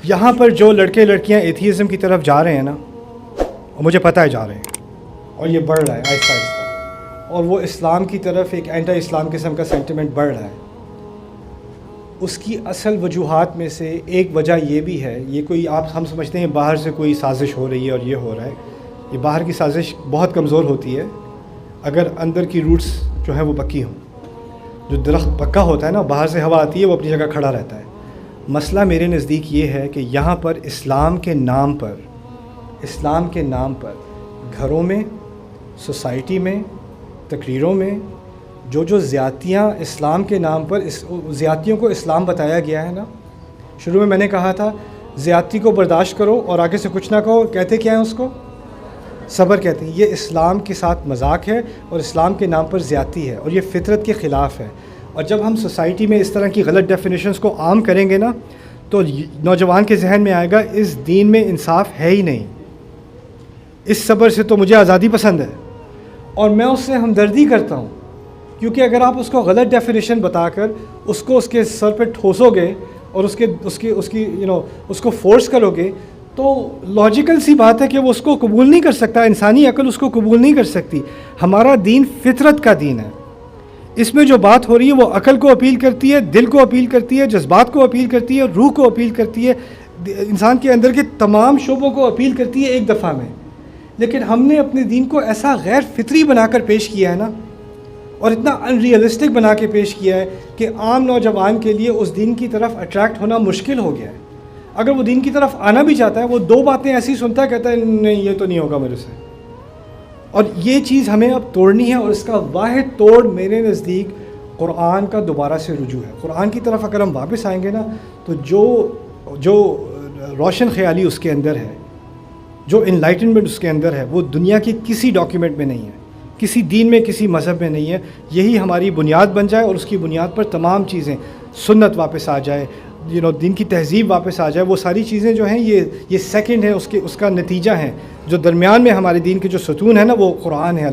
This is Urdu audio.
یہاں پر جو لڑکے لڑکیاں ایتھیزم کی طرف جا رہے ہیں نا، اور مجھے پتہ ہے جا رہے ہیں، اور یہ بڑھ رہا ہے آہستہ آہستہ، اور وہ اسلام کی طرف ایک اینٹی اسلام قسم کا سینٹیمنٹ بڑھ رہا ہے، اس کی اصل وجوہات میں سے ایک وجہ یہ بھی ہے، یہ کوئی ہم سمجھتے ہیں باہر سے کوئی سازش ہو رہی ہے اور یہ ہو رہا ہے، یہ باہر کی سازش بہت کمزور ہوتی ہے اگر اندر کی روٹس جو ہیں وہ پکی ہوں۔ جو درخت پکا ہوتا ہے نا، باہر سے ہوا آتی ہے وہ اپنی جگہ کھڑا رہتا ہے۔ مسئلہ میرے نزدیک یہ ہے کہ یہاں پر اسلام کے نام پر گھروں میں، سوسائٹی میں، تقریروں میں جو زیادتیاں اسلام کے نام پر زیادتیوں کو اسلام بتایا گیا ہے نا، شروع میں نے کہا تھا زیادتی کو برداشت کرو اور آگے سے کچھ نہ کہو، کہتے کیا ہیں اس کو؟ صبر کہتے ہیں۔ یہ اسلام کے ساتھ مذاق ہے اور اسلام کے نام پر زیادتی ہے اور یہ فطرت کے خلاف ہے، اور جب ہم سوسائٹی میں اس طرح کی غلط ڈیفینیشنز کو عام کریں گے نا تو نوجوان کے ذہن میں آئے گا اس دین میں انصاف ہے ہی نہیں، اس صبر سے تو مجھے آزادی پسند ہے، اور میں اس سے ہمدردی کرتا ہوں، کیونکہ اگر آپ اس کو غلط ڈیفینیشن بتا کر اس کو اس کے سر پہ ٹھوسو گے اور اس کو فورس کرو گے تو لاجیکل سی بات ہے کہ وہ اس کو قبول نہیں کر سکتا، انسانی عقل اس کو قبول نہیں کر سکتی۔ ہمارا دین فطرت کا دین ہے، اس میں جو بات ہو رہی ہے وہ عقل کو اپیل کرتی ہے، دل کو اپیل کرتی ہے، جذبات کو اپیل کرتی ہے، روح کو اپیل کرتی ہے، انسان کے اندر کے تمام شعبوں کو اپیل کرتی ہے ایک دفعہ میں۔ لیکن ہم نے اپنے دین کو ایسا غیر فطری بنا کر پیش کیا ہے نا، اور اتنا ان ریئلسٹک بنا کے پیش کیا ہے کہ عام نوجوان کے لیے اس دین کی طرف اٹریکٹ ہونا مشکل ہو گیا ہے۔ اگر وہ دین کی طرف آنا بھی چاہتا ہے وہ دو باتیں ایسی سنتا ہے، کہتا ہے نہیں یہ تو نہیں ہوگا میرے سے، اور یہ چیز ہمیں اب توڑنی ہے، اور اس کا واحد توڑ میرے نزدیک قرآن کا دوبارہ سے رجوع ہے۔ قرآن کی طرف اگر ہم واپس آئیں گے نا تو جو روشن خیالی اس کے اندر ہے، جو انلائٹنمنٹ اس کے اندر ہے، وہ دنیا کی کسی ڈاکیومنٹ میں نہیں ہے، کسی دین میں، کسی مذہب میں نہیں ہے۔ یہی ہماری بنیاد بن جائے اور اس کی بنیاد پر تمام چیزیں، سنت واپس آ جائے، دین کی تہذیب واپس آ جائے، وہ ساری چیزیں جو ہیں یہ سیکنڈ ہیں، اس کا نتیجہ ہیں۔ جو درمیان میں ہمارے دین کے جو ستون ہے نا وہ قرآن ہے، اللہ